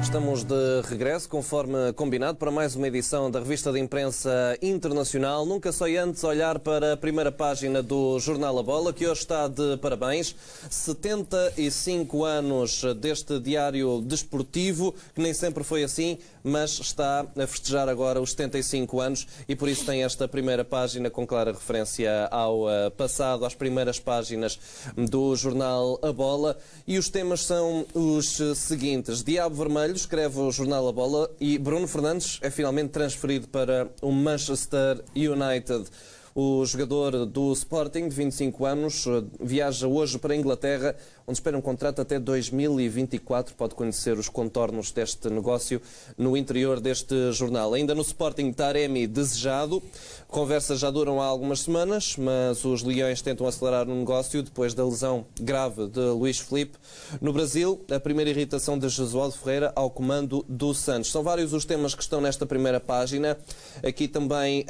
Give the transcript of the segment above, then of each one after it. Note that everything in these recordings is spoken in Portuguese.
Estamos de regresso, conforme combinado, para mais uma edição da Revista de Imprensa Internacional. Nunca sei antes olhar para a primeira página do jornal A Bola, que hoje está de parabéns. 75 anos deste diário desportivo, que nem sempre foi assim, mas está a festejar agora os 75 anos e por isso tem esta primeira página com clara referência ao passado, às primeiras páginas do jornal A Bola. E os temas são os seguintes. Diabo Vermelho, escreve o jornal A Bola, e Bruno Fernandes é finalmente transferido para o Manchester United. O jogador do Sporting, de 25 anos, viaja hoje para a Inglaterra, onde espera um contrato até 2024. Pode conhecer os contornos deste negócio no interior deste jornal. Ainda no Sporting, Taremi desejado. Conversas já duram há algumas semanas, mas os Leões tentam acelerar o negócio depois da lesão grave de Luís Filipe. No Brasil, a primeira irritação de Jesualdo Ferreira ao comando do Santos. São vários os temas que estão nesta primeira página. Aqui também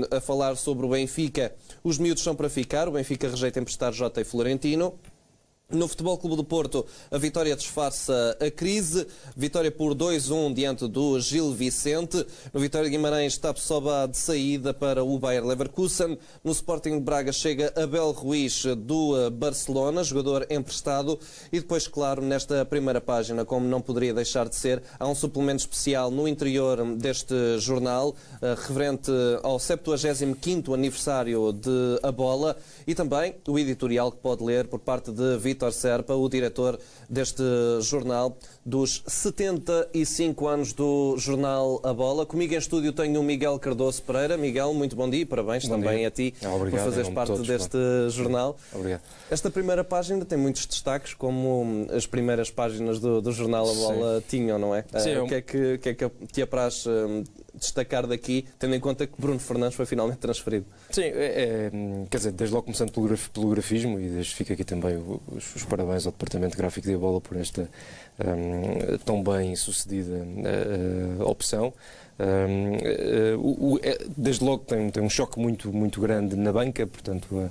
a falar sobre o Benfica. Os miúdos são para ficar. O Benfica rejeita emprestar Jota e Florentino. No Futebol Clube do Porto, a vitória disfarça a crise. Vitória por 2-1 diante do Gil Vicente. No Vitória de Guimarães, Tapsoba de saída para o Bayer Leverkusen. No Sporting de Braga chega Abel Ruiz do Barcelona, jogador emprestado. E depois, claro, nesta primeira página, como não poderia deixar de ser, há um suplemento especial no interior deste jornal, referente ao 75º aniversário de A Bola, e também o editorial que pode ler por parte de Vítor Serpa, o diretor deste jornal, dos 75 anos do jornal A Bola. Comigo em estúdio tenho o Miguel Cardoso Pereira. Miguel, muito bom dia e parabéns bom também dia. A ti Obrigado, por fazeres parte todos, deste jornal. Obrigado. Esta primeira página tem muitos destaques, como as primeiras páginas do jornal A Bola tinham, não é? Sim, o que é que te apraz destacar daqui, tendo em conta que Bruno Fernandes foi finalmente transferido? Sim, quer dizer, desde logo começando pelo grafismo, e desde fica aqui também os parabéns ao Departamento Gráfico de A Bola por esta tão bem sucedida opção. Desde logo tem um choque muito grande na banca, portanto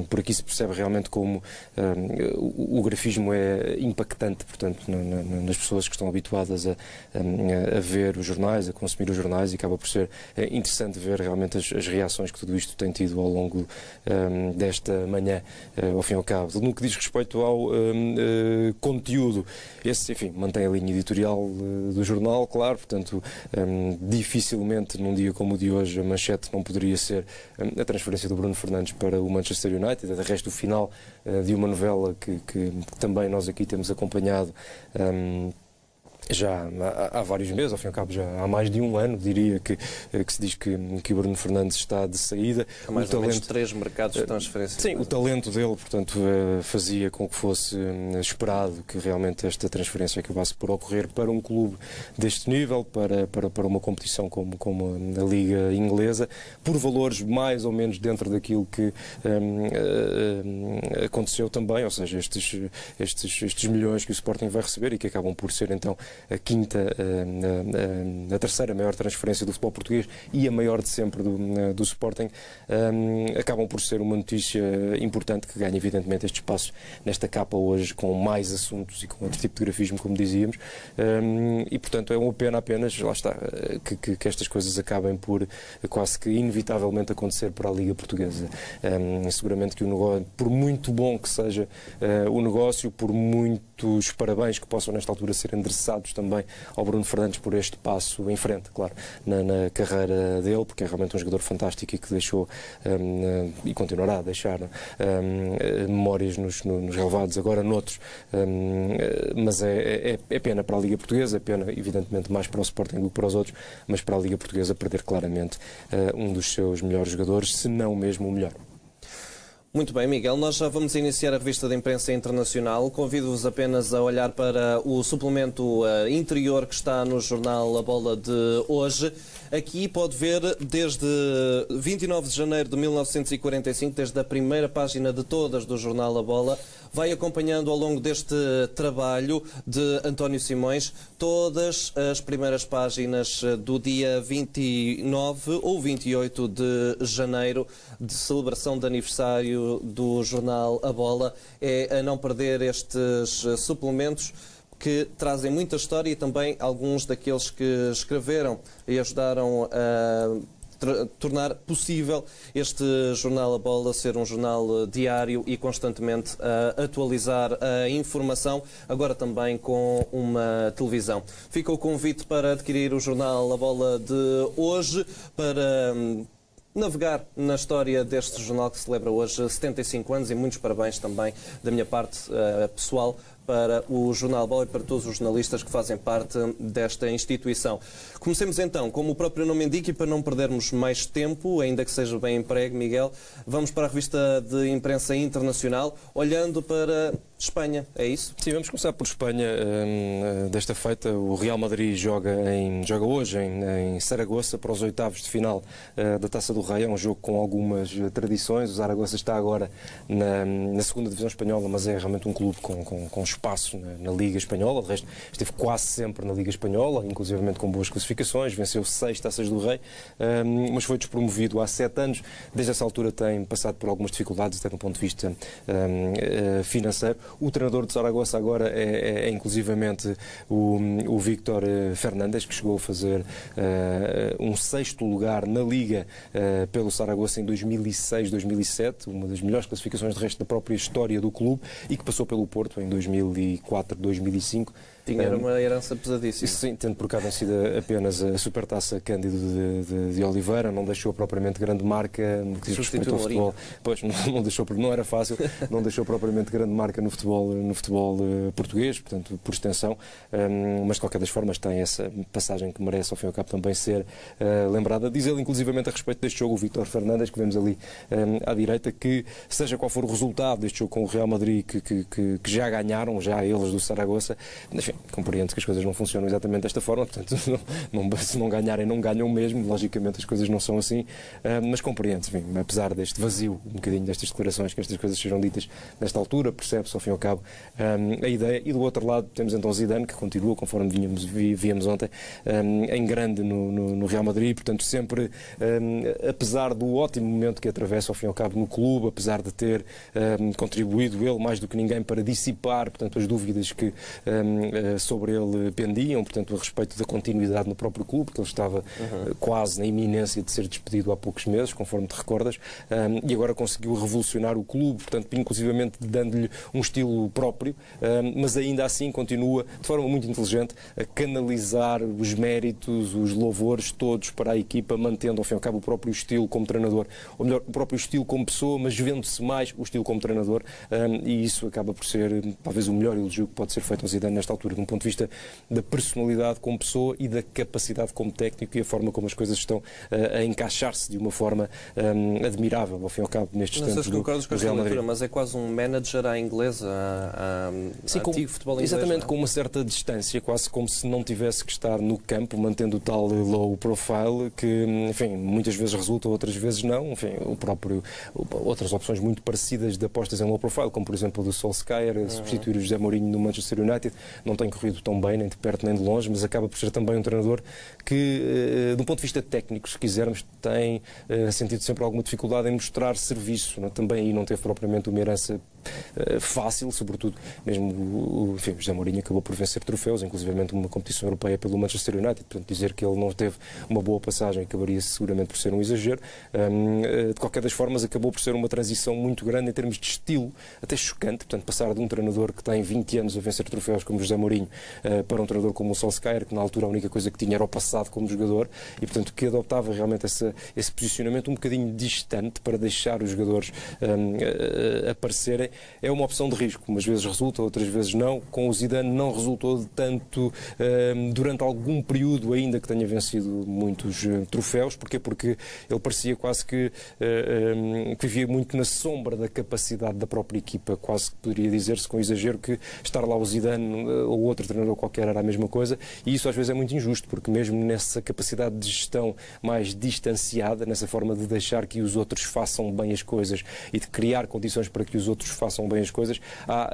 por aqui se percebe realmente como o grafismo é impactante, portanto, nas pessoas que estão habituadas a ver os jornais, a consumir os jornais, e acaba por ser interessante ver realmente as reações que tudo isto tem tido ao longo desta manhã, ao fim e ao cabo. No que diz respeito ao conteúdo, esse, enfim, mantém a linha editorial do jornal, claro, portanto, dificilmente num dia como o de hoje a manchete não poderia ser a transferência do Bruno Fernandes para o Manchester United. De resto, o final de uma novela que também nós aqui temos acompanhado já há vários meses, ao fim e ao cabo já há mais de um ano, diria, que se diz que o Bruno Fernandes está de saída. Há mais ou menos 3 mercados de transferência. Sim, o talento dele, portanto, fazia com que fosse esperado que realmente esta transferência acabasse por ocorrer para um clube deste nível, para uma competição como a Liga Inglesa, por valores mais ou menos dentro daquilo que aconteceu também, ou seja, estes milhões que o Sporting vai receber e que acabam por ser então a terceira maior transferência do futebol português e a maior de sempre do Sporting, acabam por ser uma notícia importante que ganha evidentemente este espaço nesta capa hoje, com mais assuntos e com outro tipo de grafismo, como dizíamos, e portanto é uma pena apenas, lá está, que estas coisas acabem por quase que inevitavelmente acontecer para a Liga Portuguesa. Seguramente que o negócio, por muito bom que seja o negócio, por muitos parabéns que possam nesta altura ser endereçados também ao Bruno Fernandes por este passo em frente, claro, na carreira dele, porque é realmente um jogador fantástico e que deixou e continuará a deixar memórias nos relevados, agora noutros, mas é pena para a Liga Portuguesa, é pena evidentemente mais para o Sporting do que para os outros, mas para a Liga Portuguesa perder claramente um dos seus melhores jogadores, se não mesmo o melhor. Muito bem, Miguel, nós já vamos iniciar a revista de imprensa internacional. Convido-vos apenas a olhar para o suplemento interior que está no jornal A Bola de hoje. Aqui pode ver desde 29 de janeiro de 1945, desde a primeira página de todas do jornal A Bola, vai acompanhando ao longo deste trabalho de António Simões todas as primeiras páginas do dia 29 ou 28 de janeiro, de celebração de aniversário do jornal A Bola. É a não perder estes suplementos. que trazem muita história e também alguns daqueles que escreveram e ajudaram a tornar possível este Jornal A Bola ser um jornal diário e constantemente a atualizar a informação, agora também com uma televisão. Fica o convite para adquirir o Jornal A Bola de hoje, para navegar na história deste jornal que celebra hoje 75 anos, e muitos parabéns também da minha parte pessoal para o Jornal A Bola e para todos os jornalistas que fazem parte desta instituição. Comecemos então, como o próprio nome indica, e para não perdermos mais tempo, ainda que seja bem emprego, Miguel, vamos para a revista de imprensa internacional, olhando para Espanha, é isso? Sim, vamos começar por Espanha. Desta feita, o Real Madrid joga hoje em Saragoça para os oitavos de final da Taça do Rei. É um jogo com algumas tradições. O Zaragoza está agora na segunda divisão espanhola, mas é realmente um clube com espaço na Liga Espanhola. De resto, esteve quase sempre na Liga Espanhola, inclusivamente com boas classificações. Venceu 6 Taças do Rei, mas foi despromovido há 7 anos. Desde essa altura tem passado por algumas dificuldades, até do ponto de vista financeiro. O treinador de Saragoça agora é inclusivamente o Víctor Fernández, que chegou a fazer um 6º lugar na Liga pelo Saragoça em 2006-2007, uma das melhores classificações de resto da própria história do clube, e que passou pelo Porto em 2004-2005. Tinha uma herança pesadíssima. Sim, tendo por cá vencido apenas a Supertaça Cândido de Oliveira, não deixou propriamente grande marca no que diz respeito ao futebol. Pois, não era fácil, não deixou propriamente grande marca no futebol português, portanto, por extensão, mas de qualquer das formas tem essa passagem que merece, ao fim e ao cabo, também ser lembrada. Diz ele, inclusivamente, a respeito deste jogo, o Víctor Fernández, que vemos ali à direita, que seja qual for o resultado deste jogo com o Real Madrid, que já ganharam, já eles do Saragoça, enfim, compreendo que as coisas não funcionam exatamente desta forma, portanto, se não ganharem, não ganham mesmo, logicamente as coisas não são assim, mas compreendo, enfim, apesar deste vazio, um bocadinho destas declarações, que estas coisas sejam ditas nesta altura, percebe-se, ao fim e ao cabo, a ideia. E do outro lado temos então Zidane, que continua, conforme víamos ontem, em grande no Real Madrid, portanto, sempre, apesar do ótimo momento que atravessa, ao fim e ao cabo, no clube, apesar de ter contribuído ele mais do que ninguém para dissipar, portanto, as dúvidas que sobre ele pendiam, portanto, a respeito da continuidade no próprio clube, que ele estava quase na iminência de ser despedido há poucos meses, conforme te recordas, e agora conseguiu revolucionar o clube, portanto, inclusivamente dando-lhe um estilo próprio, mas ainda assim continua, de forma muito inteligente, a canalizar os méritos, os louvores todos para a equipa, mantendo, ao fim e ao cabo, o próprio estilo como treinador, ou melhor, o próprio estilo como pessoa, mas vendo-se mais o estilo como treinador, e isso acaba por ser, talvez, o melhor elogio que pode ser feito ao Zidane nesta altura, de um ponto de vista da personalidade como pessoa e da capacidade como técnico, e a forma como as coisas estão a encaixar-se de uma forma admirável, ao fim e ao cabo, nestes tempos do Real Madrid. Mas é quase um manager à inglesa, antigo futebol inglês. Exatamente, com uma certa distância, quase como se não tivesse que estar no campo, mantendo o tal low profile, que, enfim, muitas vezes resulta, outras vezes não. Enfim, outras opções muito parecidas de apostas em low profile, como por exemplo do Solskjaer, substituir o José Mourinho no Manchester United, não tem corrido tão bem, nem de perto nem de longe, mas acaba por ser também um treinador que, do ponto de vista técnico, se quisermos, tem sentido sempre alguma dificuldade em mostrar serviço. Também aí não teve propriamente uma herança fácil, sobretudo mesmo o José Mourinho acabou por vencer troféus, inclusivamente uma competição europeia pelo Manchester United, portanto dizer que ele não teve uma boa passagem acabaria seguramente por ser um exagero. De qualquer das formas, acabou por ser uma transição muito grande em termos de estilo, até chocante, portanto passar de um treinador que tem 20 anos a vencer troféus como José Mourinho para um treinador como o Solskjaer, que na altura a única coisa que tinha era o passado como jogador, e portanto que adoptava realmente esse posicionamento um bocadinho distante para deixar os jogadores aparecerem. É uma opção de risco, umas vezes resulta, outras vezes não. Com o Zidane não resultou tanto durante algum período ainda que tenha vencido muitos troféus. Porquê? Porque ele parecia quase que vivia muito na sombra da capacidade da própria equipa, quase que poderia dizer-se com exagero que estar lá o Zidane ou outro treinador qualquer era a mesma coisa, e isso às vezes é muito injusto, porque mesmo nessa capacidade de gestão mais distanciada, nessa forma de deixar que os outros façam bem as coisas e de criar condições para que os outros façam façam bem as coisas, há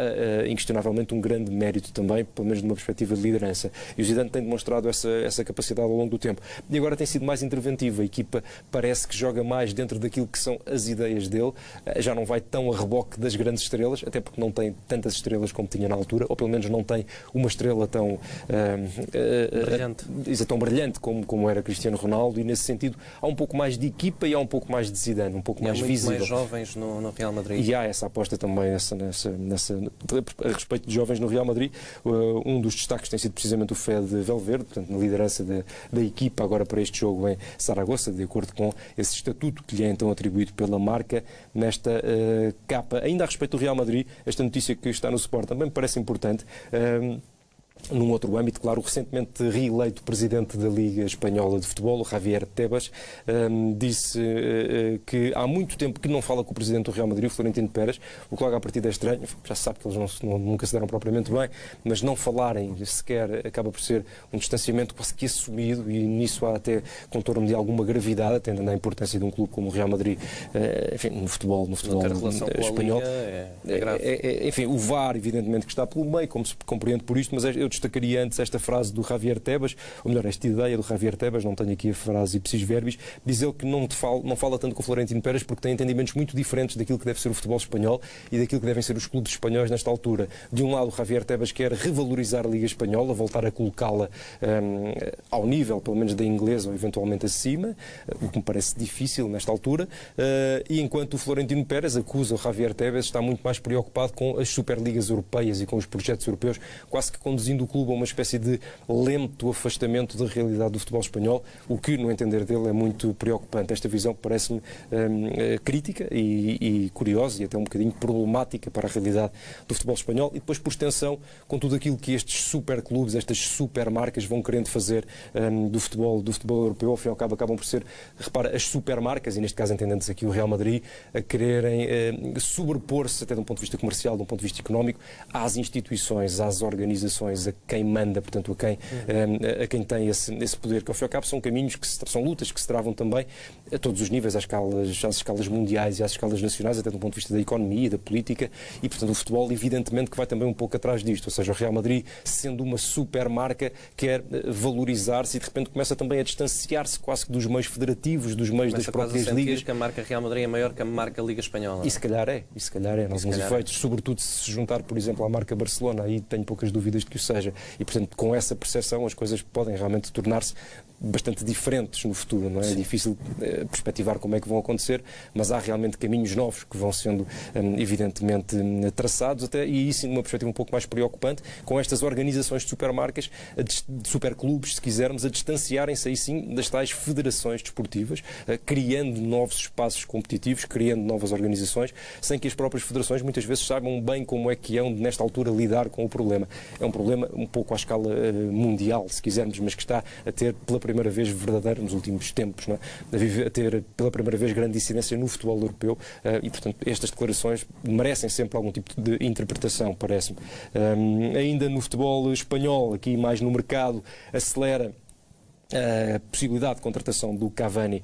inquestionavelmente um grande mérito também, pelo menos de uma perspectiva de liderança. E o Zidane tem demonstrado essa capacidade ao longo do tempo. E agora tem sido mais interventivo. A equipa parece que joga mais dentro daquilo que são as ideias dele, já não vai tão a reboque das grandes estrelas, até porque não tem tantas estrelas como tinha na altura, ou pelo menos não tem uma estrela tão brilhante como era Cristiano Ronaldo, e nesse sentido há um pouco mais de equipa e há um pouco mais de Zidane, um pouco mais visível. Há mais jovens no Real Madrid. E há essa aposta também a respeito de jovens no Real Madrid. Um dos destaques tem sido precisamente o Fede Valverde, portanto, na liderança da equipa agora para este jogo em Saragossa, de acordo com esse estatuto que lhe é então atribuído pela marca nesta capa. Ainda a respeito do Real Madrid, esta notícia que está no Sport também me parece importante. Num outro âmbito, claro, o recentemente reeleito presidente da Liga Espanhola de Futebol, o Javier Tebas, disse que há muito tempo que não fala com o presidente do Real Madrid, o Florentino Pérez, o que logo à partida é estranho, já se sabe que eles nunca se deram propriamente bem, mas não falarem sequer acaba por ser um distanciamento quase que assumido, e nisso há até contorno de alguma gravidade, atendendo à importância de um clube como o Real Madrid, enfim, no futebol espanhol. É grave. Enfim, o VAR, evidentemente, que está pelo meio, como se compreende por isto, mas eu destacaria antes esta frase do Javier Tebas, ou melhor, esta ideia do Javier Tebas, não tenho aqui a frase ipsis verbis, diz ele que não fala tanto com o Florentino Pérez porque tem entendimentos muito diferentes daquilo que deve ser o futebol espanhol e daquilo que devem ser os clubes espanhóis nesta altura. De um lado, o Javier Tebas quer revalorizar a Liga Espanhola, voltar a colocá-la ao nível, pelo menos, da inglesa ou eventualmente acima, o que me parece difícil nesta altura, e enquanto o Florentino Pérez acusa o Javier Tebas, está muito mais preocupado com as superligas europeias e com os projetos europeus, quase que conduzindo o clube a uma espécie de lento afastamento da realidade do futebol espanhol, o que, no entender dele, é muito preocupante. Esta visão parece-me crítica e curiosa e até um bocadinho problemática para a realidade do futebol espanhol e depois, por extensão, com tudo aquilo que estes superclubes, estas supermarcas vão querendo fazer do futebol europeu. Ao fim e ao cabo, acabam por ser, repara, as supermarcas, e neste caso entendendo-se aqui o Real Madrid, a quererem sobrepor-se, até de um ponto de vista comercial, de um ponto de vista económico, às instituições, às organizações, a quem manda, portanto, a quem tem esse poder, que ao fim e ao cabo são caminhos, são lutas que se travam também a todos os níveis, às escalas mundiais e às escalas nacionais, até do ponto de vista da economia, da política, e portanto o futebol evidentemente que vai também um pouco atrás disto, ou seja, o Real Madrid, sendo uma supermarca, quer valorizar-se e de repente começa também a distanciar-se quase que dos meios federativos, dos meios das próprias ligas. Que a marca Real Madrid é maior que a marca Liga Espanhola. E se calhar é, em alguns efeitos, sobretudo se juntar, por exemplo, à marca Barcelona, aí tenho poucas dúvidas de que o seja. E, portanto, com essa percepção as coisas podem realmente tornar-se bastante diferentes no futuro, não é? É difícil perspectivar como é que vão acontecer, mas há realmente caminhos novos que vão sendo evidentemente traçados, até, e isso numa perspectiva um pouco mais preocupante, com estas organizações de supermarcas, de superclubes, se quisermos, a distanciarem-se aí sim das tais federações desportivas, criando novos espaços competitivos, criando novas organizações, sem que as próprias federações muitas vezes saibam bem como é que nesta altura, lidar com o problema. É um problema um pouco à escala mundial, se quisermos, mas que está a ter pela primeira vez verdadeiro nos últimos tempos, não é? A ter pela primeira vez grande incidência no futebol europeu e, portanto, estas declarações merecem sempre algum tipo de interpretação, parece-me. Ainda no futebol espanhol, aqui mais no mercado, acelera a possibilidade de contratação do Cavani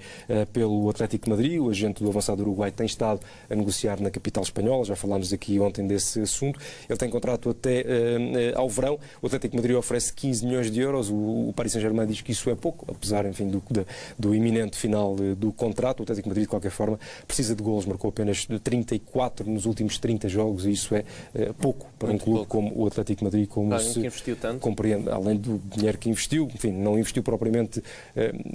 pelo Atlético de Madrid. O agente do avançado uruguai tem estado a negociar na capital espanhola, já falámos aqui ontem desse assunto. Ele tem contrato até ao verão. O Atlético de Madrid oferece 15 milhões de euros. O Paris Saint-Germain diz que isso é pouco, apesar, enfim, do iminente final do contrato. O Atlético de Madrid, de qualquer forma, precisa de golos. Marcou apenas 34 nos últimos 30 jogos e isso é pouco para muito um clube pouco. Como o Atlético de Madrid, como se compreende, além do dinheiro que investiu. Enfim, não investiu propriamente,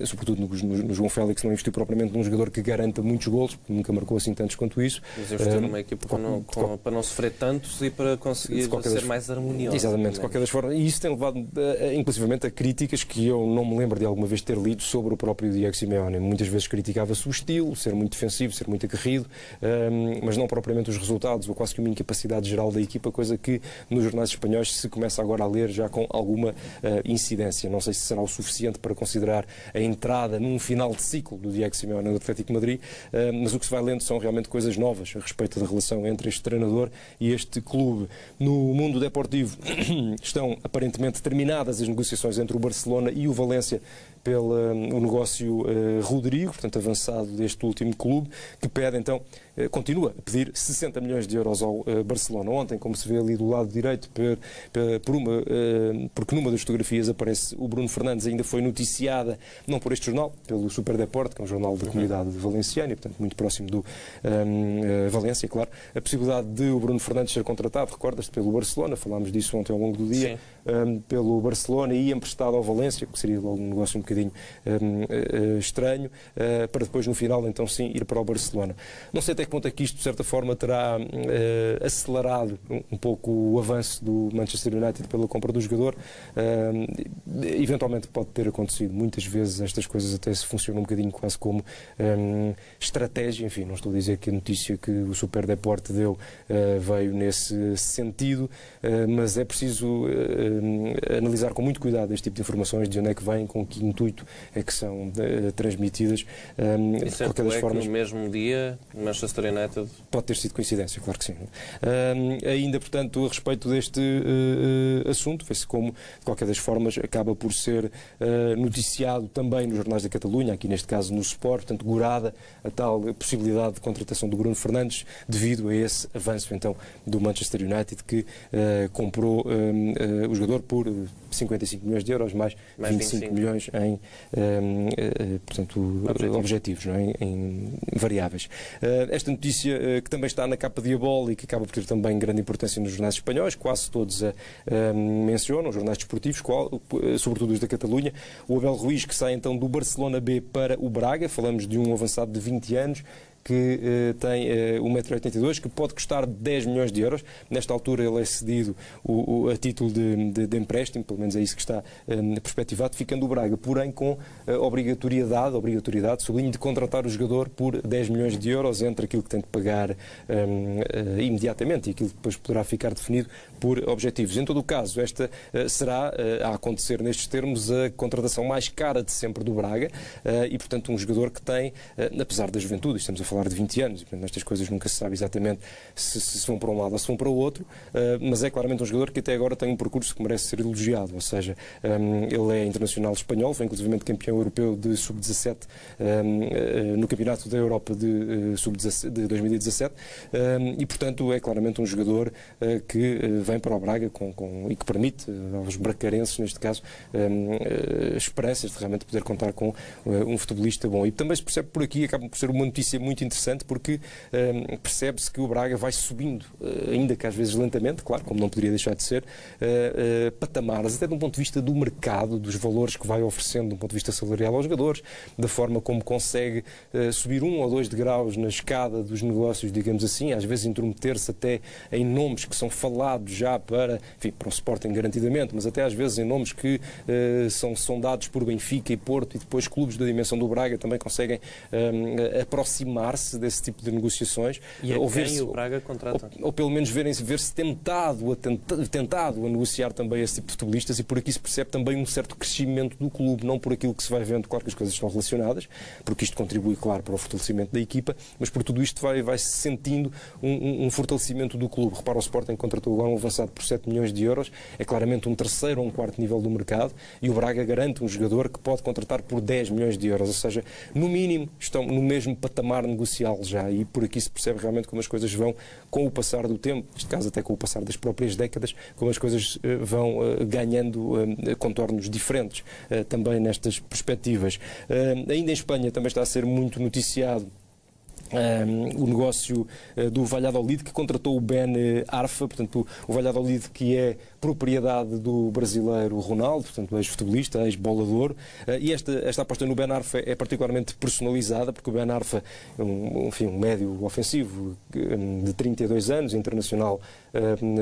sobretudo no João Félix, não investiu propriamente num jogador que garanta muitos golos, porque nunca marcou assim tantos quanto isso. Mas investiu numa equipa para não sofrer tantos e para conseguir ser mais harmonioso. Exatamente, de qualquer das formas. E isso tem levado, inclusivamente, a críticas que eu não me lembro de alguma vez ter lido sobre o próprio Diego Simeone. Muitas vezes criticava-se o estilo, ser muito defensivo, ser muito aguerrido, mas não propriamente os resultados, ou quase que uma incapacidade geral da equipa, coisa que nos jornais espanhóis se começa agora a ler já com alguma incidência. Não sei se será o suficiente para considerar a entrada num final de ciclo do Diego Simeone no Atlético de Madrid, mas o que se vai lendo são realmente coisas novas a respeito da relação entre este treinador e este clube. No mundo deportivo estão aparentemente terminadas as negociações entre o Barcelona e o Valência pelo negócio Rodrigo, portanto avançado deste último clube, que pede então continua a pedir 60 milhões de euros ao Barcelona. Ontem, como se vê ali do lado direito, porque numa das fotografias aparece o Bruno Fernandes, ainda foi noticiada, não por este jornal, pelo Super Deporte, que é um jornal da comunidade valenciana e, portanto, muito próximo do Valência, claro, a possibilidade de o Bruno Fernandes ser contratado, recordas-te, pelo Barcelona, falámos disso ontem ao longo do dia, pelo Barcelona e emprestado ao Valência, que seria logo um negócio um bocadinho estranho, para depois, no final, então sim, ir para o Barcelona. Não sei até que ponto é que isto, de certa forma, terá acelerado um pouco o avanço do Manchester United pela compra do jogador. Eventualmente pode ter acontecido. Muitas vezes estas coisas até se funcionam um bocadinho quase como estratégia. Enfim, não estou a dizer que a notícia que o Super Deporte deu veio nesse sentido, mas é preciso analisar com muito cuidado este tipo de informações, de onde é que vêm, com que intuito é que são transmitidas. De qualquer das formas, no mesmo dia, Manchester United... Pode ter sido coincidência, claro que sim. Ainda, portanto, a respeito deste assunto, vê-se como, de qualquer das formas, acaba por ser noticiado também nos jornais da Catalunha, aqui neste caso no Sport, portanto, gorada a tal possibilidade de contratação do Bruno Fernandes, devido a esse avanço, então, do Manchester United, que comprou o jogador por 55 milhões de euros, mais 25 milhões em portanto, objetivos, não é? Em variáveis. Esta notícia, que também está na capa de A Bola e que acaba por ter também grande importância nos jornais espanhóis, quase todos a mencionam, os jornais desportivos, sobretudo os da Catalunha. O Abel Ruiz, que sai então do Barcelona B para o Braga, falamos de um avançado de 20 anos, que tem 1,82 m, que pode custar 10 milhões de euros. Nesta altura ele é cedido a título de empréstimo, pelo menos é isso que está perspectivado, ficando o Braga, porém com obrigatoriedade, sublinho, de contratar o jogador por 10 milhões de euros, entre aquilo que tem de pagar imediatamente e aquilo que depois poderá ficar definido por objetivos. Em todo o caso, esta será, a acontecer nestes termos, a contratação mais cara de sempre do Braga e, portanto, um jogador que tem, apesar da juventude, estamos a falar de 20 anos, e, portanto, nestas coisas nunca se sabe exatamente se vão para um lado ou se vão para o outro, mas é claramente um jogador que até agora tem um percurso que merece ser elogiado, ou seja, ele é internacional espanhol, foi inclusivamente campeão europeu de sub-17 no Campeonato da Europa de sub-17 de 2017 e, portanto, é claramente um jogador que vem para o Braga e que permite aos bracarenses, neste caso, esperanças de realmente poder contar com um futebolista bom. E também se percebe por aqui, acaba por ser uma notícia muito interessante, porque percebe-se que o Braga vai subindo, ainda que às vezes lentamente, claro, como não poderia deixar de ser, patamares, até de um ponto de vista do mercado, dos valores que vai oferecendo, de um ponto de vista salarial aos jogadores, da forma como consegue subir 1 ou 2 degraus na escada dos negócios, digamos assim, às vezes intrometer-se até em nomes que são falados já para o Sporting garantidamente, mas até às vezes em nomes que são sondados por Benfica e Porto, e depois clubes da dimensão do Braga também conseguem aproximar-se desse tipo de negociações. E a quem o Braga contrata? Ou pelo menos ver-se tentado a negociar também esse tipo de futebolistas, e por aqui se percebe também um certo crescimento do clube, não por aquilo que se vai vendo, claro que as coisas estão relacionadas, porque isto contribui, claro, para o fortalecimento da equipa, mas por tudo isto vai-se sentindo um fortalecimento do clube. Repara, o Sporting contratou agora um avançado por 7 milhões de euros, é claramente um terceiro ou um quarto nível do mercado, e o Braga garante um jogador que pode contratar por 10 milhões de euros, ou seja, no mínimo estão no mesmo patamar negocial já, e por aqui se percebe realmente como as coisas vão, com o passar do tempo, neste caso até com o passar das próprias décadas, como as coisas vão ganhando contornos diferentes também nestas perspectivas. Ainda em Espanha também está a ser muito noticiado o negócio do Valladolid, que contratou o Ben Arfa, portanto o Valladolid, que é propriedade do brasileiro Ronaldo, portanto ex-futebolista, ex-bolador, e esta aposta no Ben Arfa é particularmente personalizada, porque o Ben Arfa é um médio ofensivo de 32 anos, internacional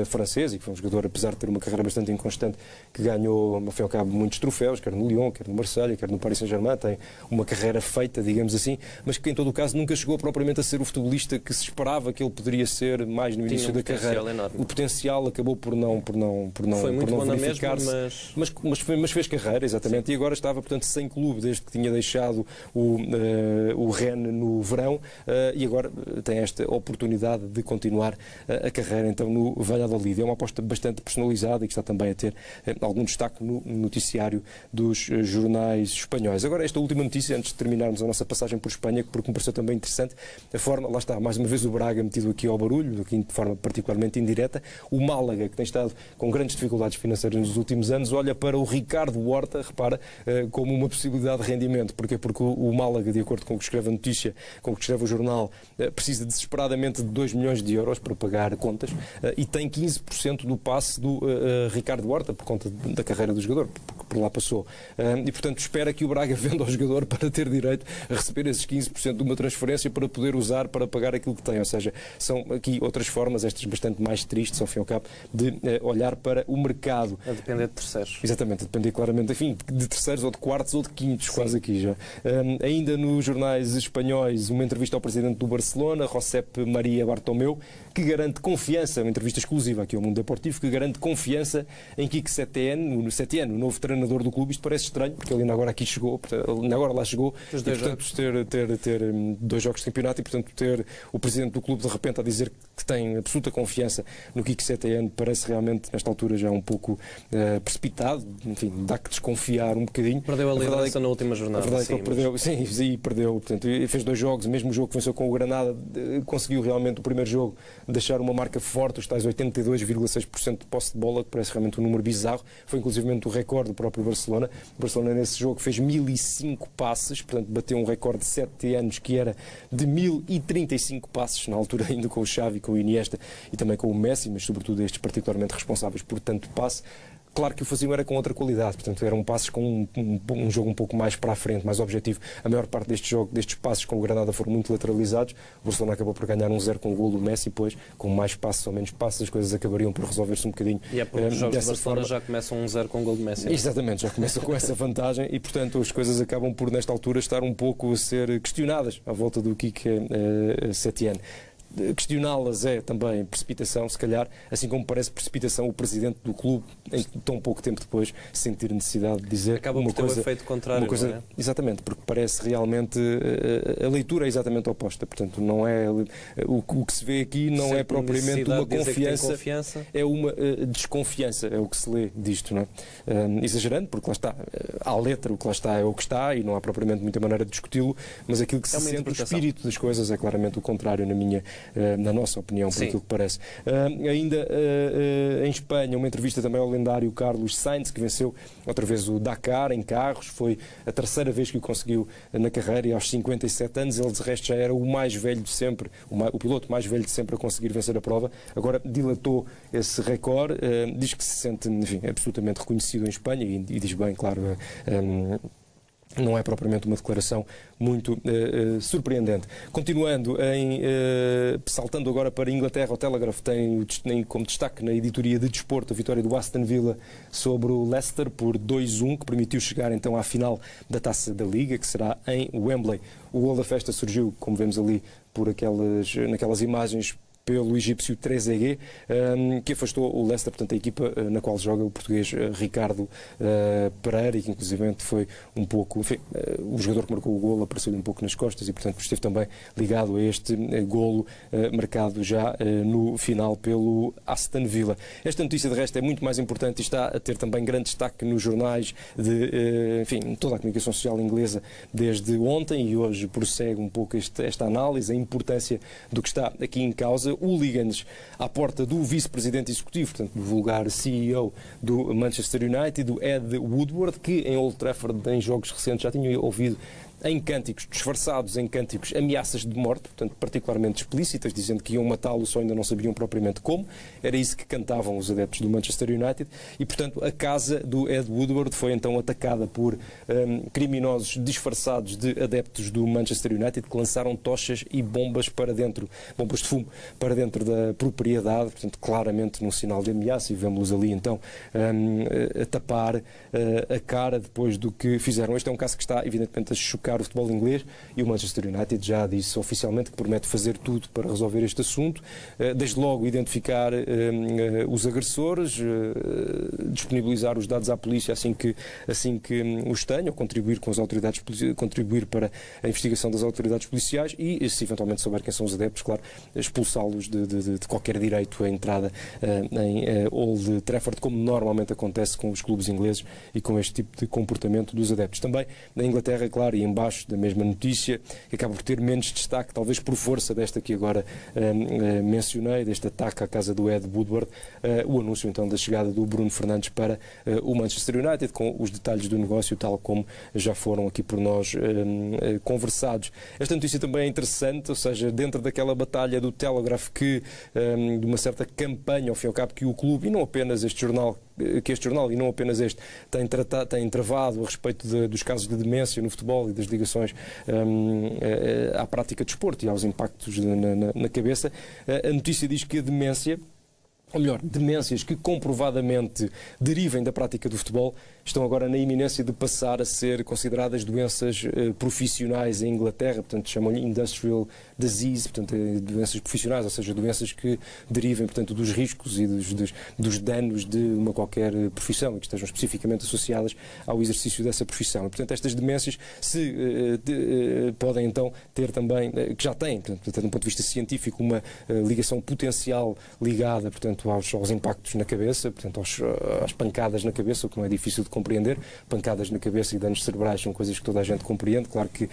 francês, e que foi um jogador, apesar de ter uma carreira bastante inconstante, que ganhou, ao fim e ao cabo, muitos troféus, quer no Lyon, quer no Marseille, quer no Paris Saint-Germain, tem uma carreira feita, digamos assim, mas que em todo o caso nunca chegou propriamente a ser o futebolista que se esperava que ele poderia ser mais no início da carreira. Enorme. O potencial acabou por não foi muito bom na mesma, mas fez carreira, exatamente. Sim. E agora estava, portanto, sem clube, desde que tinha deixado o Rennes no verão, e agora tem esta oportunidade de continuar a carreira, então, no no Valladolid. É uma aposta bastante personalizada e que está também a ter algum destaque no noticiário dos jornais espanhóis. Agora, esta última notícia, antes de terminarmos a nossa passagem por Espanha, porque me pareceu também interessante, a forma, lá está, mais uma vez o Braga metido aqui ao barulho, aqui de forma particularmente indireta, o Málaga, que tem estado com grandes dificuldades financeiras nos últimos anos, olha para o Ricardo Horta, repara, como uma possibilidade de rendimento. Porquê? Porque o Málaga, de acordo com o que escreve a notícia, com o que escreve o jornal, precisa desesperadamente de 2 milhões de euros para pagar contas e tem 15% do passe do Ricardo Horta, por conta da carreira do jogador, porque por lá passou. E, portanto, espera que o Braga venda ao jogador para ter direito a receber esses 15% de uma transferência para poder usar para pagar aquilo que tem. Ou seja, são aqui outras formas, estas bastante mais tristes, ao fim e ao cabo, de olhar para o mercado. A depender de terceiros. Exatamente, a depender claramente, enfim, de terceiros ou de quartos ou de quintos, quase aqui já. Ainda nos jornais espanhóis, uma entrevista ao presidente do Barcelona, Josep Maria Bartomeu, que garante confiança, uma entrevista exclusiva aqui ao Mundo Deportivo, que garante confiança em Quique Setién, o novo treinador do clube. Isto parece estranho, porque ele ainda agora aqui chegou, ainda agora lá chegou, e portanto ter 2 jogos de campeonato e portanto ter o presidente do clube de repente a dizer que tem absoluta confiança no Quique Setién parece realmente, nesta altura, já um pouco precipitado, enfim, dá que desconfiar um bocadinho. Perdeu a liderança na última jornada. A verdade é que ele perdeu, sim, perdeu, portanto, fez 2 jogos, mesmo o jogo que venceu com o Granada, conseguiu realmente o primeiro jogo deixar uma marca forte, os tais 82,6% de posse de bola, que parece realmente um número bizarro, foi inclusivamente o recorde do próprio Barcelona. O Barcelona nesse jogo fez 1005 passes, portanto bateu um recorde de 7 anos que era de 1035 passes, na altura ainda com o Xavi, com o Iniesta e também com o Messi, mas sobretudo estes particularmente responsáveis por tanto passe. Claro que o faziam era com outra qualidade, portanto eram passes com um jogo um pouco mais para a frente, mais objetivo. A maior parte destes passes com o Granada foram muito lateralizados. O Barcelona acabou por ganhar 1-0 com o golo do Messi, pois com mais passes ou menos passes as coisas acabariam por resolver-se um bocadinho. E é porque os jogos do Barcelona forma. Já começam 1-0 com o golo do Messi. Exatamente, já começam com essa vantagem e portanto as coisas acabam por nesta altura estar um pouco a ser questionadas à volta do Quique Setién. Questioná-las é também precipitação, se calhar, assim como parece precipitação o presidente do clube, em tão pouco tempo depois, sentir necessidade de dizer acaba uma por ter coisa, um efeito contrário, coisa, não é? Exatamente, porque parece realmente a leitura é exatamente oposta, portanto não é o que se vê aqui não sempre é propriamente uma confiança, é uma desconfiança, é o que se lê disto, não é? Exagerando, porque lá está, à letra o que lá está é o que está e não há propriamente muita maneira de discuti-lo, mas aquilo que se sente, o espírito das coisas é claramente o contrário na nossa opinião, por aquilo que parece. Ainda em Espanha, uma entrevista também ao lendário Carlos Sainz, que venceu outra vez o Dakar em carros, foi a 3ª vez que o conseguiu na carreira e aos 57 anos, ele de resto já era o mais velho de sempre, o piloto mais velho de sempre a conseguir vencer a prova, agora dilatou esse recorde, diz que se sente, enfim, absolutamente reconhecido em Espanha e diz bem, claro, não é propriamente uma declaração muito surpreendente. Continuando, saltando agora para a Inglaterra, o Telegraph tem como destaque na editoria de desporto a vitória do Aston Villa sobre o Leicester por 2-1, que permitiu chegar então à final da Taça da Liga, que será em Wembley. O gol da festa surgiu, como vemos ali, naquelas imagens, pelo egípcio Trezeguet, que afastou o Leicester, portanto a equipa na qual joga o português Ricardo Pereira, e que inclusivamente foi um pouco, enfim, o jogador que marcou o golo apareceu-lhe um pouco nas costas e portanto esteve também ligado a este golo marcado já no final pelo Aston Villa. Esta notícia de resto é muito mais importante e está a ter também grande destaque nos jornais enfim, toda a comunicação social inglesa desde ontem, e hoje prossegue um pouco esta análise, a importância do que está aqui em causa. Hooligans à porta do vice-presidente executivo, portanto, do vulgar CEO do Manchester United, do Ed Woodward, que em Old Trafford, em jogos recentes, já tinha ouvido em cânticos, disfarçados em cânticos, ameaças de morte, portanto, particularmente explícitas, dizendo que iam matá-lo, só ainda não sabiam propriamente como. Era isso que cantavam os adeptos do Manchester United e, portanto, a casa do Ed Woodward foi então atacada por criminosos disfarçados de adeptos do Manchester United, que lançaram tochas e bombas de fumo para dentro da propriedade, portanto, claramente num sinal de ameaça, e vemos-los ali então a tapar a cara depois do que fizeram. Este é um caso que está, evidentemente, a chocar prejudicar o futebol inglês, e o Manchester United já disse oficialmente que promete fazer tudo para resolver este assunto, desde logo identificar os agressores, disponibilizar os dados à polícia assim que os tenham, contribuir para a investigação das autoridades policiais e, se eventualmente souber quem são os adeptos, claro, expulsá-los de qualquer direito à entrada em Old Trafford, como normalmente acontece com os clubes ingleses e com este tipo de comportamento dos adeptos. Também na Inglaterra, claro, e embaixo da mesma notícia, que acaba por ter menos destaque, talvez por força desta que agora mencionei, deste ataque à casa do Ed Woodward, o anúncio então da chegada do Bruno Fernandes para o Manchester United, com os detalhes do negócio, tal como já foram aqui por nós conversados. Esta notícia também é interessante, ou seja, dentro daquela batalha do Telegraph, que de uma certa campanha, ao fim e ao cabo, que o clube, e não apenas este jornal, e não apenas este, tem travado a respeito dos casos de demência no futebol e das ligações à prática de desporto e aos impactos na cabeça. A notícia diz que a demência, ou melhor, demências que comprovadamente derivem da prática do futebol, estão agora na iminência de passar a ser consideradas doenças profissionais em Inglaterra, portanto chamam-lhe Industrial Disease, portanto doenças profissionais, ou seja, doenças que derivem, portanto, dos riscos e dos danos de uma qualquer profissão e que estejam especificamente associadas ao exercício dessa profissão. E, portanto, estas demências podem então ter também, que já têm, portanto, de um ponto de vista científico, uma ligação potencial ligada, portanto, aos impactos na cabeça, portanto, às pancadas na cabeça, o que não é difícil de compreender. Pancadas na cabeça e danos cerebrais são coisas que toda a gente compreende. Claro que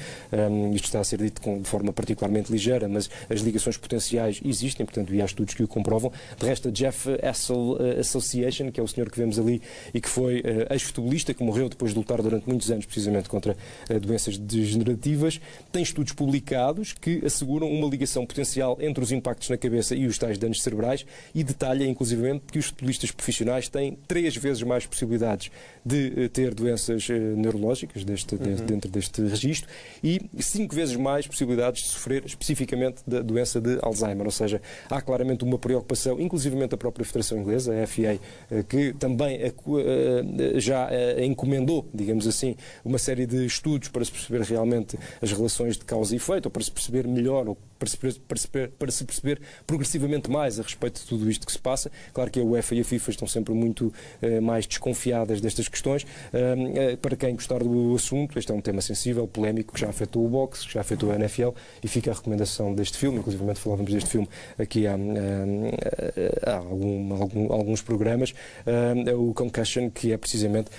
isto está a ser dito de forma particularmente ligeira, mas as ligações potenciais existem, portanto, e há estudos que o comprovam. De resto, a Jeff Hassel Association, que é o senhor que vemos ali e que foi ex-futebolista, que morreu depois de lutar durante muitos anos precisamente contra doenças degenerativas, tem estudos publicados que asseguram uma ligação potencial entre os impactos na cabeça e os tais danos cerebrais, e detalha inclusivamente que os futebolistas profissionais têm 3 vezes mais possibilidades de ter doenças neurológicas dentro deste registro e 5 vezes mais possibilidades de sofrer especificamente da doença de Alzheimer. Ou seja, há claramente uma preocupação, inclusivamente a própria Federação Inglesa, a FA, que também já encomendou, digamos assim, uma série de estudos para se perceber realmente as relações de causa e efeito, ou para se perceber melhor, ou para se perceber progressivamente mais a respeito de tudo isto que se passa. Claro que a UEFA e a FIFA estão sempre muito mais desconfiadas destas questões. Para quem gostar do assunto, este é um tema sensível, polémico, que já afetou o boxe, que já afetou a NFL, e fica a recomendação deste filme. Inclusive falávamos deste filme aqui há alguns programas, o Concussion, que é precisamente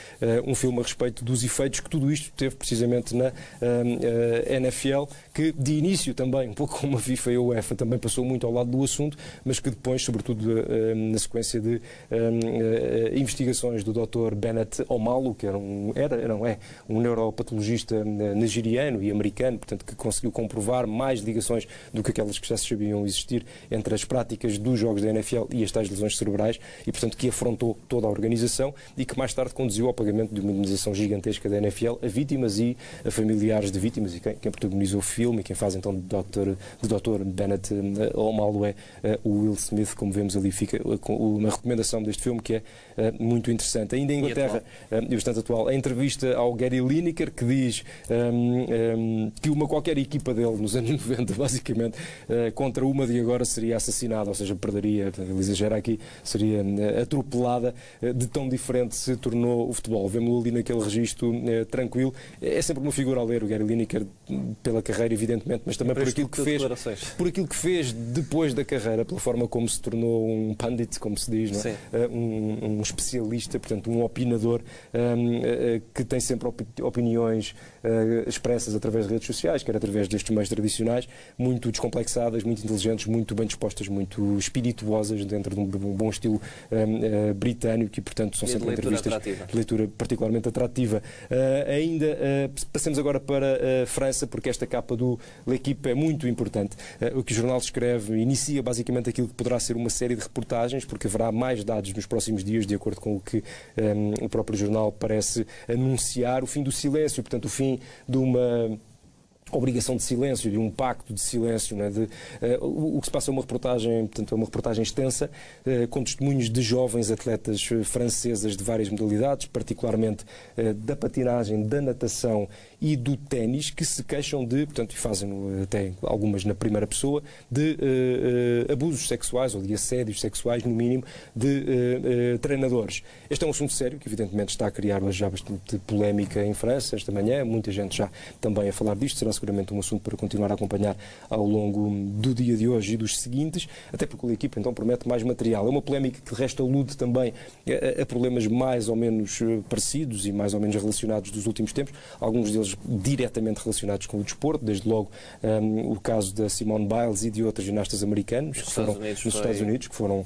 um filme a respeito dos efeitos que tudo isto teve precisamente na NFL, que de início também, um pouco como a FIFA e a UEFA, também passou muito ao lado do assunto, mas que depois, sobretudo na sequência de investigações do Dr. Bennett Omalu, que é um neuropatologista nigeriano e americano, portanto, que conseguiu comprovar mais ligações do que aquelas que já se sabiam existir entre as práticas dos jogos da NFL e as tais lesões cerebrais, e, portanto, que afrontou toda a organização e que mais tarde conduziu ao pagamento de uma indemnização gigantesca da NFL a vítimas e a familiares de vítimas, e quem protagonizou o filme e quem faz então de Dr. Bennett Omalu é o Will Smith, como vemos ali, fica uma recomendação deste filme que é muito interessante. Ainda em Inglaterra, e bastante atual, a entrevista ao Gary Lineker, que diz que qualquer equipa dele nos anos 90, basicamente, contra uma de agora seria assassinada, ou seja, perderia, ele exagera aqui, seria atropelada, de tão diferente se tornou o futebol. Vemos-lo ali naquele registro tranquilo. É sempre uma figura a ler, o Gary Lineker, pela carreira, evidentemente, mas também por aquilo que fez depois da carreira, pela forma como se tornou um pundit, como se diz, não é? Um especialista, portanto, um opinador que tem sempre opiniões expressas através de redes sociais, quer através destes meios tradicionais, muito descomplexadas, muito inteligentes, muito bem dispostas, muito espirituosas, dentro de um bom estilo britânico, e, portanto, são sempre entrevistas de leitura particularmente atrativa. Ainda passemos agora para a França, porque esta capa do L'Équipe é muito importante. O que o jornal escreve inicia basicamente aquilo que poderá ser uma série de reportagens, porque haverá mais dados nos próximos dias, de acordo com o que o próprio jornal parece anunciar, o fim do silêncio, portanto, o fim de obrigação de silêncio, de um pacto de silêncio, não é? O que se passa é uma reportagem, portanto, é uma reportagem extensa, com testemunhos de jovens atletas francesas de várias modalidades, particularmente da patinagem, da natação e do ténis, que se queixam de, portanto, e fazem até algumas na primeira pessoa, de abusos sexuais ou de assédios sexuais, no mínimo, de treinadores. Este é um assunto sério, que evidentemente está a criar já bastante polémica em França esta manhã, muita gente já também a falar disto, será seguramente um assunto para continuar a acompanhar ao longo do dia de hoje e dos seguintes, até porque a equipa então promete mais material. É uma polémica que de resto alude também a problemas mais ou menos parecidos e mais ou menos relacionados dos últimos tempos, alguns deles diretamente relacionados com o desporto, desde logo o caso da Simone Biles e de outros ginastas americanos nos Estados Unidos, que foram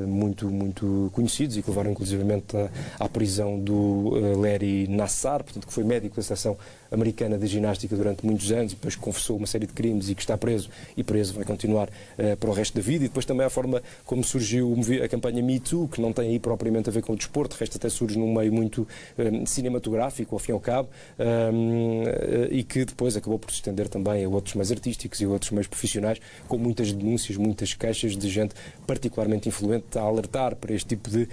muito conhecidos e que levaram inclusivamente à prisão do Larry Nassar, portanto, que foi médico da seleção americana de ginástica durante muitos anos e depois confessou uma série de crimes e que está preso e preso vai continuar para o resto da vida. E depois também a forma como surgiu a campanha Me Too, que não tem aí propriamente a ver com o desporto, o resto até surge num meio muito cinematográfico, ao fim e ao cabo, e que depois acabou por se estender também a outros meios artísticos e a outros meios profissionais, com muitas denúncias, muitas queixas de gente particularmente influente a alertar para este tipo de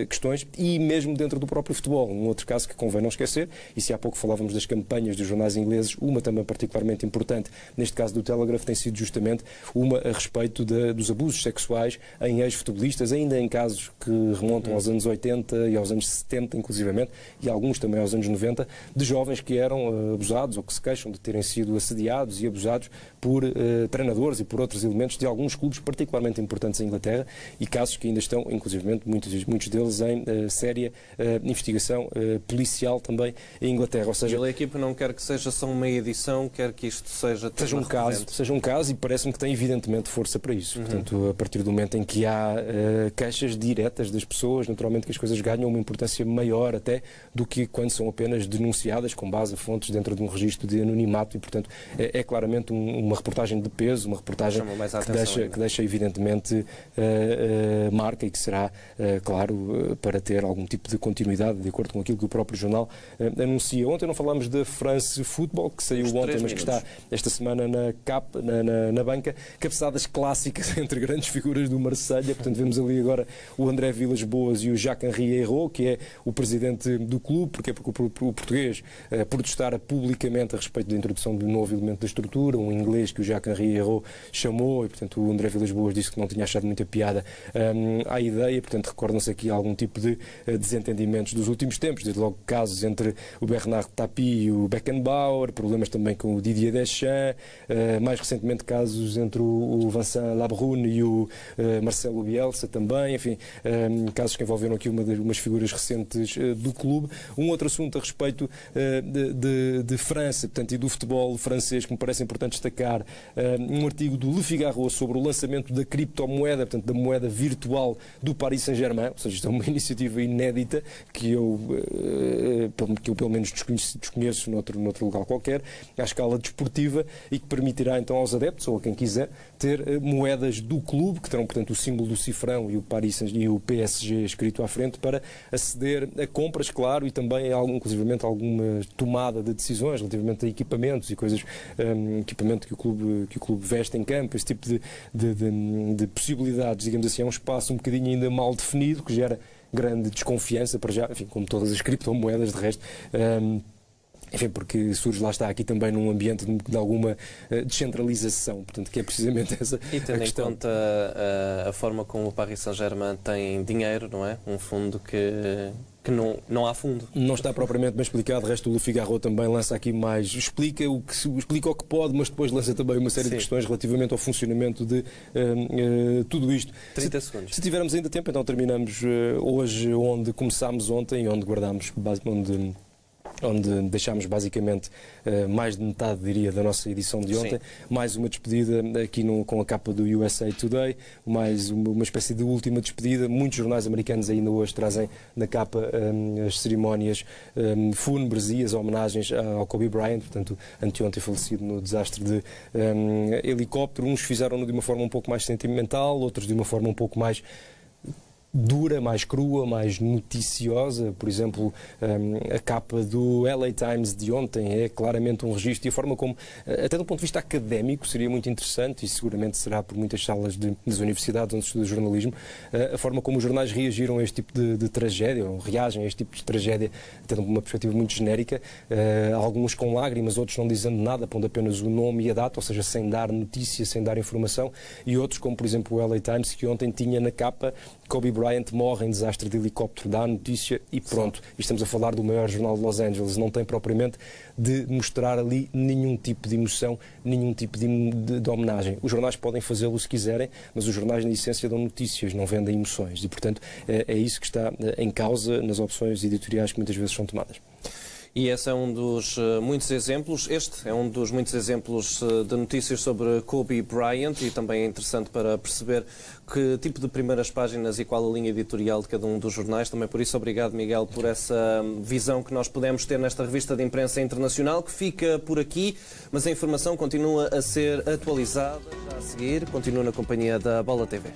questões e mesmo dentro do próprio futebol. Um outro caso que convém não esquecer, e se há pouco falávamos das campanhas dos jornais ingleses, uma também particularmente importante, neste caso do Telegraph, tem sido justamente uma a respeito dos abusos sexuais em ex-futebolistas, ainda em casos que remontam aos anos 80 e aos anos 70, inclusivamente, e alguns também aos anos 90, de jovens que eram abusados ou que se queixam de terem sido assediados e abusados por treinadores e por outros elementos de alguns clubes particularmente importantes em Inglaterra e casos que ainda estão, inclusivamente, muitos deles em séria investigação policial também em Inglaterra. Ou seja, a equipa não quer que seja só uma edição, quer que isto seja um caso e parece-me que tem evidentemente força para isso. Portanto, a partir do momento em que há queixas diretas das pessoas, naturalmente que as coisas ganham uma importância maior até do que quando são apenas denunciadas com base a fontes dentro de um registro de anonimato e, portanto, é claramente uma reportagem de peso, uma reportagem que deixa evidentemente marca e que será, claro, para ter algum tipo de continuidade, de acordo com aquilo que o próprio jornal anuncia. Ontem não falámos da France Football, que saiu ontem, mas que está esta semana na banca. Cabeçadas clássicas entre grandes figuras do Marselha. Portanto, vemos ali agora o André Vilas-Boas e o Jacques-Henri Hérault, que é o presidente do clube, porque o português protestara publicamente a respeito da introdução de um novo elemento da estrutura, um inglês que o Jacques-Henri Hérault chamou, e portanto o André Vilas-Boas disse que não tinha achado muita piada à ideia. Portanto, recordam-se aqui algum tipo de desentendimentos dos últimos tempos, desde logo casos entre o Bernard Tapie e o Beckenbauer, problemas também com o Didier Deschamps, mais recentemente casos entre o Vincent Labrune e o Marcelo Bielsa também, enfim, casos que envolveram aqui umas figuras recentes do clube. Um outro assunto a respeito de França, portanto, e do futebol francês, que me parece importante destacar, um artigo do Le Figaro sobre o lançamento da criptomoeda, portanto, da moeda virtual do Paris Saint-Germain, ou seja, isto é uma iniciativa inédita que eu pelo menos desconheço noutro local qualquer, à escala desportiva, e que permitirá então aos adeptos, ou a quem quiser, ter moedas do clube, que terão, portanto, o símbolo do cifrão e o PSG escrito à frente, para aceder a compras, claro, e também inclusivamente alguma tomada de decisões relativamente a equipamentos e coisas, equipamento que o clube veste em campo, esse tipo de possibilidades, digamos assim. É um espaço um bocadinho ainda mal definido, que gera grande desconfiança para já, enfim, como todas as criptomoedas de resto. Enfim, porque surge, lá está, aqui também num ambiente de alguma descentralização, portanto, que é precisamente essa e tendo a questão. Em conta a forma como o Paris Saint-Germain tem dinheiro, não é? Um fundo que não há fundo. Não está propriamente bem explicado. De resto, o Le Figaro também lança aqui mais, explica o que pode, mas depois lança também uma série de questões relativamente ao funcionamento de tudo isto. 30 segundos. Se tivermos ainda tempo, então terminamos hoje onde começámos ontem e onde guardámos, onde deixámos basicamente mais de metade, diria, da nossa edição de ontem. Sim. Mais uma despedida aqui com a capa do USA Today, mais uma espécie de última despedida. Muitos jornais americanos ainda hoje trazem na capa as cerimónias fúnebres e as homenagens ao Kobe Bryant, portanto, anteontem falecido no desastre de helicóptero. Uns fizeram-no de uma forma um pouco mais sentimental, outros de uma forma um pouco mais dura, mais crua, mais noticiosa. Por exemplo, a capa do LA Times de ontem é claramente um registro, e a forma como, até do ponto de vista académico, seria muito interessante, e seguramente será por muitas salas das universidades onde se estuda jornalismo, a forma como os jornais reagiram a este tipo de tragédia, ou reagem a este tipo de tragédia, tendo uma perspectiva muito genérica, alguns com lágrimas, outros não dizendo nada, pondo apenas o nome e a data, ou seja, sem dar notícia, sem dar informação, e outros, como por exemplo o LA Times, que ontem tinha na capa: Kobe Bryant morre em desastre de helicóptero, dá a notícia e pronto. E estamos a falar do maior jornal de Los Angeles. Não tem propriamente de mostrar ali nenhum tipo de emoção, nenhum tipo de homenagem. Os jornais podem fazê-lo se quiserem, mas os jornais, na essência, dão notícias, não vendem emoções. E, portanto, é isso que está em causa nas opções editoriais que muitas vezes são tomadas. E esse é um dos muitos exemplos, este é um dos muitos exemplos de notícias sobre Kobe Bryant, e também é interessante para perceber que tipo de primeiras páginas e qual a linha editorial de cada um dos jornais. Também por isso, obrigado, Miguel, por essa visão que nós podemos ter nesta revista de imprensa internacional, que fica por aqui, mas a informação continua a ser atualizada. Já a seguir, continua na companhia da Bola TV.